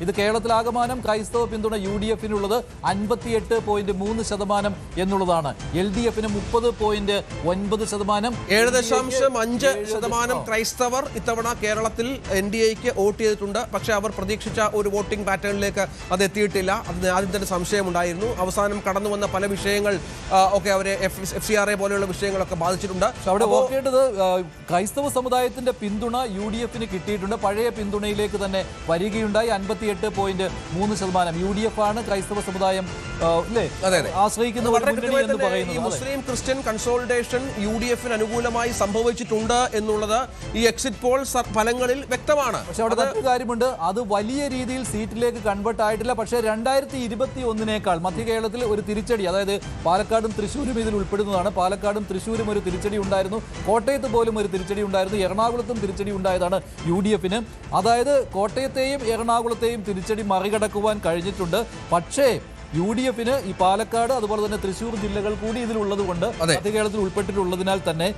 ഇത് കേരളത്തിലാകമാനം ക്രൈസ്തവ പിന്തുണ UDF-നുള്ളത് 58.3% എന്നുള്ളതാണ്. LDF-ന് 30.9%. 7.5% ക്രൈസ്തവർ ഇത്തവണ കേരളത്തിൽ NDA-ക്ക് വോട്ട് ചെയ്തിട്ടുണ്ട്. പക്ഷേ അവർ പ്രതീക്ഷിച്ച ഒരു വോട്ടിംഗ് പാറ്റേണിലേക്ക് അത് എത്തിയിട്ടില്ല. അതിന് ആദ്യം തന്നെ സംശയമുണ്ടായിരുന്നു. അവസാനം കടന്നു വന്ന പല വിഷയങ്ങൾ ഒക്കെ അവരെ FCRA പോലെയുള്ള വിഷയങ്ങളൊക്കെ ബാധിച്ചിട്ടുണ്ട്. അവിടെ നോക്കേണ്ടത് ക്രൈസ്തവ സമുദായത്തിന്റെ പിന്തുണ UDF-ന് കിട്ടിയിട്ടുണ്ട്. പഴയ പിന്തുണയിലേക്ക് തന്നെ വരികയുണ്ടായി. 58.3%. UDF ആണ് ക്രൈസ്തവ സമുദായം ആശ്രയിക്കുന്ന മുസ്ലിം ക്രിസ്ത്യൻ കൺസോളിഡേഷൻ UDF-ന് അനുകൂലമായി സംഭവിച്ചിട്ടുണ്ട് എന്നുള്ളത് ഈ എക്സിറ്റ് പോൾ ഫലങ്ങളിൽ വ്യക്തമാണ്. പക്ഷെ അവിടെ മറ്റൊരു കാര്യമുണ്ട്, അത് വലിയ രീതിയിൽ സീറ്റിലേക്ക് കൺവേർട്ട് ആയിട്ടില്ല. പക്ഷേ 2021 മധ്യ കേരളത്തിൽ ഒരു തിരിച്ചടി, അതായത് പാലക്കാടും തൃശ്ശൂരും ഇതിൽ ഉൾപ്പെടുന്നതാണ്. പാലക്കാടും തൃശ്ശൂരും ഒരു തിരിച്ചടി ഉണ്ടായിരുന്നു. കോട്ടയത്ത് പോലും ഒരു തിരിച്ചടി ഉണ്ടായിരുന്നു. എറണാകുളത്തും തിരിച്ചടി ഉണ്ടായതാണ് UDF-ന്. അതായത് കോട്ടയത്തെയും എറണാകുളത്തെയും തിരിച്ചടി മറികടക്കുവാൻ കഴിഞ്ഞിട്ടുണ്ട്. പക്ഷേ UDF-ന് ഈ പാലക്കാട് അതുപോലെ തന്നെ തൃശ്ശൂർ ജില്ലകൾ കൂടി ഇതിലുള്ളത് കൊണ്ട് മധ്യ കേരളത്തിൽ ഉൾപ്പെട്ടിട്ടുള്ളതിനാൽ തന്നെ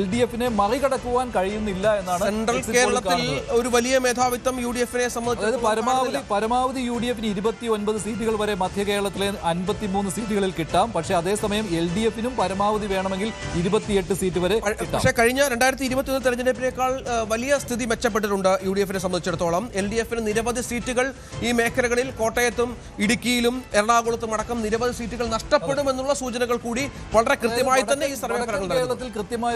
LDF-നെ മറികടക്കുവാൻ കഴിയുന്നില്ല എന്നാണ്. സെൻട്രൽ കേരളത്തിൽ ഒരു വലിയ മേധാവിത്വം UDF-നെ സംബന്ധിച്ച് പരമാവധി UDF-ന് 29 സീറ്റുകൾ വരെ മധ്യ കേരളത്തിലെ 53 സീറ്റുകളിൽ കിട്ടാം. പക്ഷേ അതേസമയം LDF-നും പരമാവധി വേണമെങ്കിൽ 28 സീറ്റ് വരെ കിട്ടാം. പക്ഷേ കഴിഞ്ഞ 2021 തെരഞ്ഞെടുപ്പിനേക്കാൾ വലിയ സ്ഥിതി മെച്ചപ്പെട്ടിട്ടുണ്ട് UDF-നെ സംബന്ധിച്ചിടത്തോളം. LDF-ന് നിരവധി സീറ്റുകൾ ഈ മേഖലകളിൽ കോട്ടയത്തും ഇടുക്കിയിലും എറണാകുളത്തും അടക്കം നിരവധി സീറ്റുകൾ നഷ്ടപ്പെടുമെന്നുള്ള സൂചനകൾ കൂടി വളരെ കൃത്യമായി തന്നെ ഈ സർവേ ഫലങ്ങൾ കൃത്യമായ